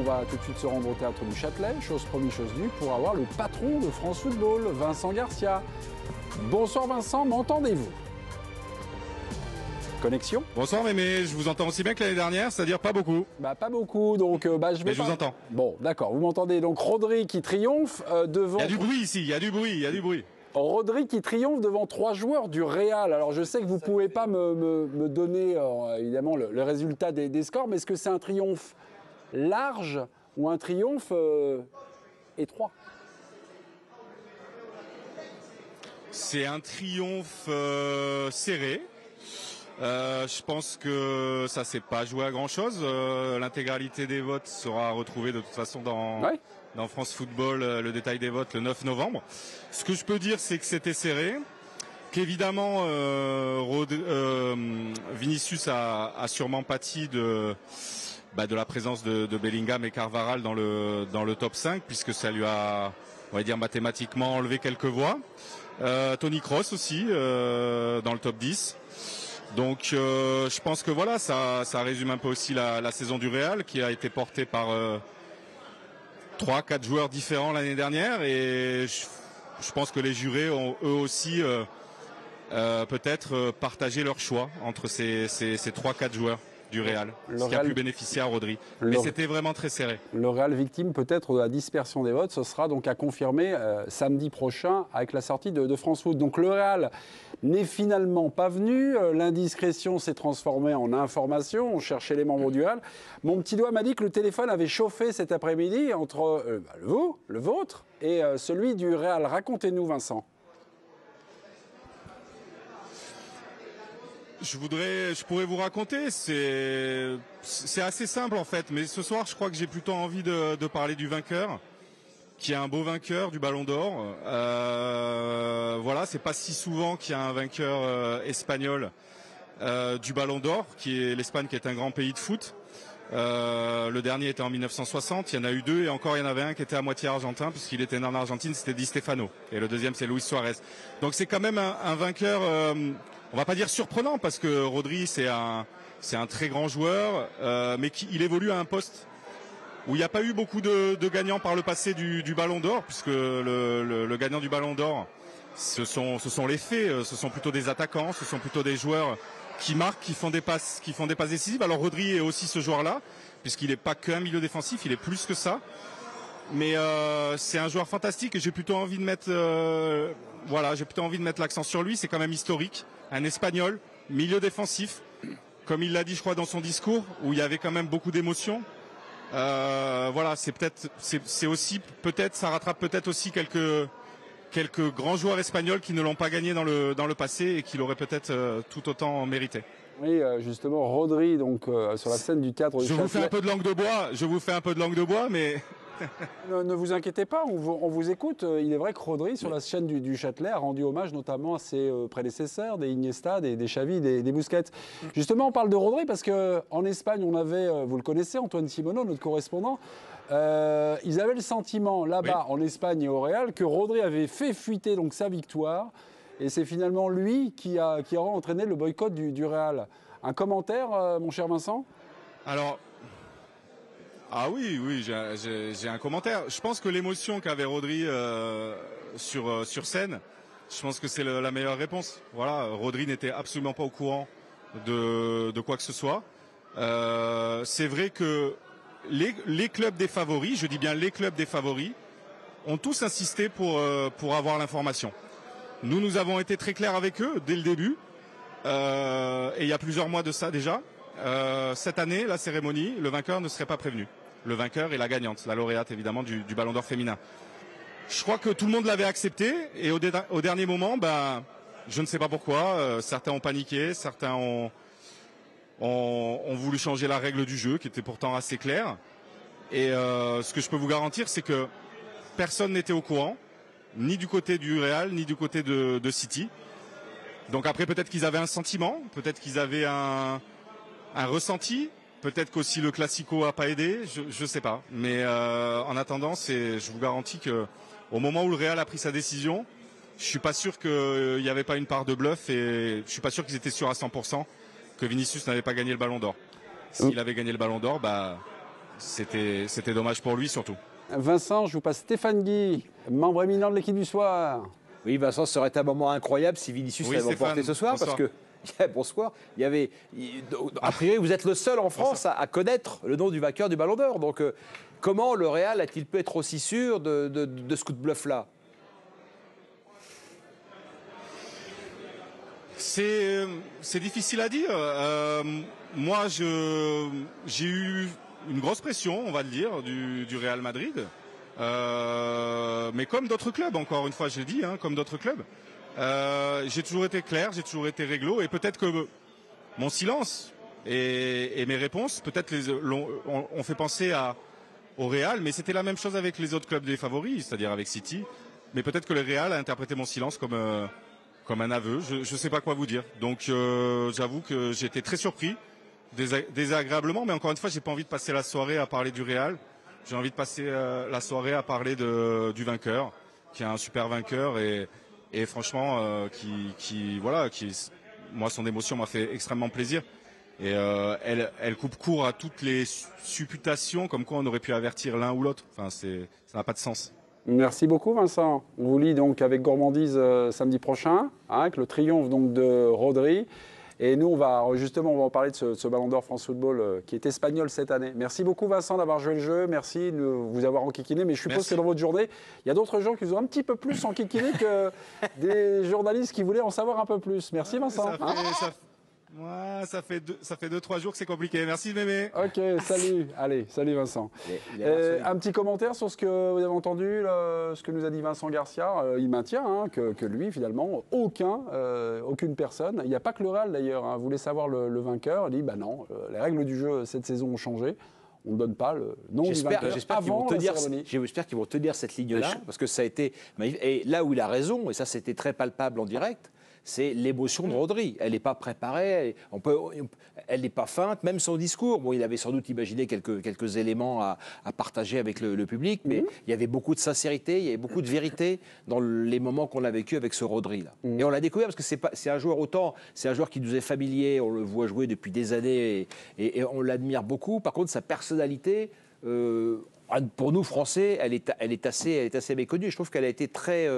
va tout de suite se rendre au Théâtre du Châtelet, chose promise, chose due, pour avoir le patron de France Football, Vincent Garcia. Bonsoir Vincent, m'entendez-vous? Connexion? Bonsoir Mémé, je vous entends aussi bien que l'année dernière, c'est-à-dire pas beaucoup. Bah pas beaucoup, donc je vais. Mais je vous entends. Bon, d'accord, vous m'entendez. Donc Rodri qui trionfe devant. Il y a du bruit ici, il y a du bruit, il y a du bruit. Rodri qui triomphe devant 3 joueurs du Real. Alors je sais que vous ne pouvez pas me donner évidemment le résultat des scores, mais est-ce que c'est un triomphe large ou un triomphe étroit? C'est un triomphe serré. Je pense que ça s'est pas joué à grand chose. L'intégralité des votes sera retrouvée de toute façon dans France Football, le détail des votes le 9 novembre. Ce que je peux dire, c'est que c'était serré, qu'évidemment Vinicius a sûrement pâti de la présence de Bellingham et Carvajal dans le top 5, puisque ça lui a, on va dire, mathématiquement enlevé quelques voix. Toni Kroos aussi dans le top 10. Donc je pense que voilà, ça résume un peu aussi la saison du Real, qui a été portée par 3-4 joueurs différents l'année dernière, et je pense que les jurés ont eux aussi peut-être partagé leur choix entre ces 3-4 joueurs du Real, ce qui a pu bénéficier à Rodri. Mais c'était vraiment très serré. Le Real victime peut-être de la dispersion des votes, ce sera donc à confirmer samedi prochain avec la sortie de France Foot. Donc le Real n'est finalement pas venu, l'indiscrétion s'est transformée en information, on cherchait les membres du Real. Mon petit doigt m'a dit que le téléphone avait chauffé cet après-midi entre le vôtre et celui du Real. Racontez-nous Vincent. Je pourrais vous raconter, c'est assez simple en fait, mais ce soir je crois que j'ai plutôt envie de parler du vainqueur, qui est un beau vainqueur du Ballon d'Or. Voilà, c'est pas si souvent qu'il y a un vainqueur espagnol du Ballon d'Or, qui est l'Espagne, qui est un grand pays de foot. Le dernier était en 1960, il y en a eu 2 et encore il y en avait un qui était à moitié argentin puisqu'il était né en Argentine, c'était Di Stefano, et le deuxième c'est Luis Suarez. Donc c'est quand même un vainqueur, on va pas dire surprenant, parce que Rodri c'est un très grand joueur, mais il évolue à un poste où il n'y a pas eu beaucoup de gagnants par le passé du Ballon d'Or, puisque le gagnant du Ballon d'Or, ce sont les faits, ce sont plutôt des attaquants, ce sont plutôt des joueurs qui marquent, qui font des passes décisives. Alors Rodri est aussi ce joueur-là, puisqu'il n'est pas qu'un milieu défensif, il est plus que ça. Mais c'est un joueur fantastique et j'ai plutôt envie de mettre l'accent sur lui. C'est quand même historique, un Espagnol, milieu défensif, comme il l'a dit, je crois, dans son discours, où il y avait quand même beaucoup d'émotions. Voilà, c'est aussi peut-être, ça rattrape peut-être aussi quelques grands joueurs espagnols qui ne l'ont pas gagné dans le passé et qui l'auraient peut-être tout autant mérité. Oui, justement, Rodri, donc sur la scène du théâtre du Châtelet. Je vous fais un peu de langue de bois, mais ne vous inquiétez pas, on vous écoute. Il est vrai que Rodri, sur la chaîne du Châtelet, a rendu hommage notamment à ses prédécesseurs, des Iniesta, des Xavi, des Busquets. Justement, on parle de Rodri parce qu'en Espagne, on avait, vous le connaissez, Antoine Simoneau, notre correspondant, ils avaient le sentiment, là-bas, en Espagne et au Real, que Rodri avait fait fuiter donc sa victoire. Et c'est finalement lui qui aura entraîné le boycott du Real. Un commentaire, mon cher Vincent? Alors, oui, j'ai un commentaire. Je pense que l'émotion qu'avait Rodri sur scène, je pense que c'est la meilleure réponse. Voilà, Rodri n'était absolument pas au courant de quoi que ce soit. C'est vrai que les clubs des favoris, je dis bien les clubs des favoris, ont tous insisté pour avoir l'information. Nous avons été très clairs avec eux dès le début, et il y a plusieurs mois de ça déjà. Cette année, la cérémonie, le vainqueur ne serait pas prévenu. Le vainqueur et la gagnante, la lauréate évidemment du Ballon d'Or féminin. Je crois que tout le monde l'avait accepté, et au dernier moment, je ne sais pas pourquoi, certains ont paniqué, certains ont voulu changer la règle du jeu, qui était pourtant assez claire. Et ce que je peux vous garantir, c'est que personne n'était au courant, ni du côté du Real, ni du côté de City. Donc après, peut-être qu'ils avaient un sentiment, peut-être qu'ils avaient un ressenti, peut-être qu'aussi le Classico a pas aidé, je sais pas. Mais en attendant, je vous garantis que au moment où le Real a pris sa décision, je suis pas sûr qu'il n'y avait pas une part de bluff, et je suis pas sûr qu'ils étaient sûrs à 100% que Vinicius n'avait pas gagné le Ballon d'Or. S'il avait gagné le Ballon d'Or, c'était dommage pour lui surtout. Vincent, je vous passe Stéphane Guy, membre éminent de l'équipe du soir. Oui, Vincent, ce serait un moment incroyable si Vinicius Oui, l'avait emporté ce soir, bonsoir. parce que bonsoir. A priori, vous êtes le seul en France à connaître le nom du vainqueur du Ballon d'Or. Donc, comment le Real a-t-il pu être aussi sûr de ce coup de bluff-là? C'est difficile à dire. Moi, j'ai eu une grosse pression, on va le dire, du Real Madrid. Mais comme d'autres clubs, encore une fois, je l'ai dit, hein, comme d'autres clubs. J'ai toujours été clair, j'ai toujours été réglo, et peut-être que mon silence et mes réponses, peut-être ont fait penser au Real, mais c'était la même chose avec les autres clubs des favoris, c'est-à-dire avec City. Mais peut-être que le Real a interprété mon silence comme un aveu. Je ne sais pas quoi vous dire. Donc j'avoue que j'ai été très surpris, désagréablement, mais encore une fois, j'ai pas envie de passer la soirée à parler du Real. J'ai envie de passer la soirée à parler du vainqueur, qui est un super vainqueur et franchement, moi, son émotion m'a fait extrêmement plaisir. Et elle coupe court à toutes les supputations comme quoi on aurait pu avertir l'un ou l'autre. Enfin, ça n'a pas de sens. Merci beaucoup Vincent. On vous lit donc avec gourmandise samedi prochain, hein, avec le triomphe donc de Rodri. Et nous, on va en parler de ce Ballon d'Or France Football qui est espagnol cette année. Merci beaucoup Vincent d'avoir joué le jeu. Merci de vous avoir enquiquiné. Mais je suppose que dans votre journée, il y a d'autres gens qui vous ont un petit peu plus enquiquiné que des journalistes qui voulaient en savoir un peu plus. Merci Vincent. Ça fait 2-3 jours que c'est compliqué. Merci Mémé. Ok, salut. Allez, salut Vincent. Un petit commentaire sur ce que vous avez entendu, ce que nous a dit Vincent Garcia. Il maintient que lui, finalement, aucune personne, il n'y a pas que le Real d'ailleurs, hein, voulait savoir le vainqueur. Il dit, bah non, les règles du jeu cette saison ont changé. On ne donne pas le nom du vainqueur avant la cérémonie. J'espère qu'ils vont tenir cette ligne-là, parce que ça a été... Et là où il a raison, et ça c'était très palpable en direct, c'est l'émotion de Rodri. Elle n'est pas préparée, elle n'est pas feinte, même son discours. Bon, il avait sans doute imaginé quelques éléments à partager avec le public, mais il y avait beaucoup de sincérité, il y avait beaucoup de vérité dans les moments qu'on a vécu avec ce Rodri-là. Et on l'a découvert parce que c'est un joueur c'est un joueur qui nous est familier, on le voit jouer depuis des années et on l'admire beaucoup. Par contre, sa personnalité... pour nous Français, elle est assez méconnue. Je trouve qu'elle a été très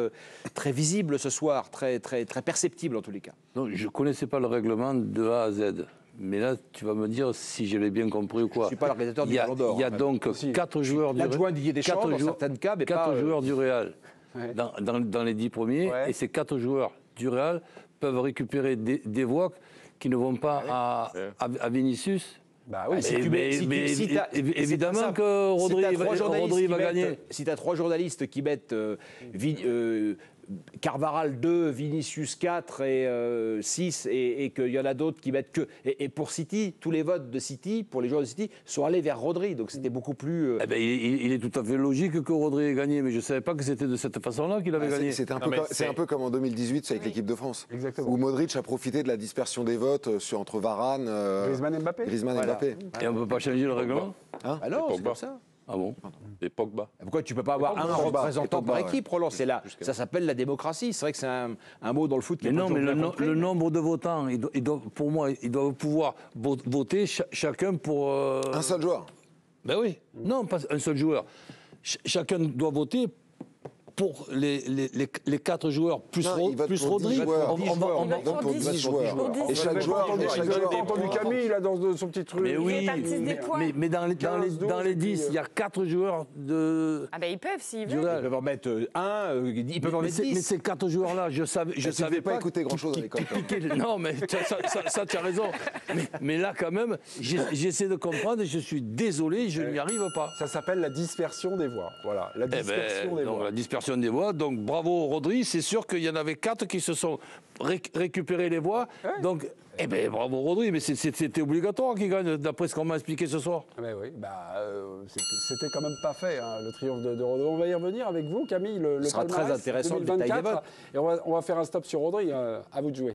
visible ce soir, très perceptible en tous les cas. Non, je ne connaissais pas le règlement de A à Z. Mais là, tu vas me dire si je l'ai bien compris ou quoi. Je ne suis pas l'organisateur du Ballon d'Or. Il y a donc 4 joueurs du Real. L'adjoint Didier Deschamps, dans certains cas, mais 4 joueurs du Real Ouais. dans les 10 premiers. Ouais. Et ces 4 joueurs du Real peuvent récupérer des voix qui ne vont pas à Vinicius. Bah oui, évidemment que Rodri va gagner. Si tu as 3 journalistes qui mettent Carvajal 2, Vinicius 4 et 6, et qu'il y en a d'autres qui mettent que... Et pour City, tous les votes de City, pour les joueurs de City, sont allés vers Rodri. Donc c'était beaucoup plus... il est tout à fait logique que Rodri ait gagné, mais je ne savais pas que c'était de cette façon-là qu'il avait gagné. C'est un peu comme en 2018 avec l'équipe de France. Exactement. Où Modric a profité de la dispersion des votes entre Varane, Griezmann et Mbappé. Et on ne peut pas changer le règlement Alors, c'est comme ça. Ah bon? Et Pogba. Pourquoi tu ne peux pas avoir un représentant par équipe, Roland? Ça s'appelle la démocratie. C'est vrai que c'est un mot dans le foot qui est pas toujours bien compris. Le nombre de votants, pour moi, ils doivent pouvoir voter chacun pour... Un seul joueur. Ben oui. Non, pas un seul joueur. Chacun doit voter pour les 4 joueurs plus Rodri. On va pour 10 joueurs. Et chaque joueur... Vous n'avez pas entendu Camille là, dans son petit truc. Mais oui, mais dans les 10, il y a 4 joueurs de... Ah ben ils peuvent s'ils Ils veulent. peuvent en mettre un, ils peuvent en mettre 10. Mais ces 4 joueurs-là, je savais pas écouter grand-chose à l'école. Non, mais ça tu as raison. Mais là, quand même, j'essaie de comprendre et je suis désolé, je n'y arrive pas. Ça s'appelle la dispersion des voix. Voilà, la dispersion des voix. La dispersion des voix. Donc bravo Rodri, c'est sûr qu'il y en avait 4 qui se sont récupérés les voix. Ouais. Donc bravo Rodri, mais c'était obligatoire qu'il gagne d'après ce qu'on m'a expliqué ce soir. Oui, c'était quand même pas fait le triomphe de Rodri. On va y revenir avec vous Camille, le sera très intéressant 2024, et on va faire un stop sur Rodri, à vous de jouer.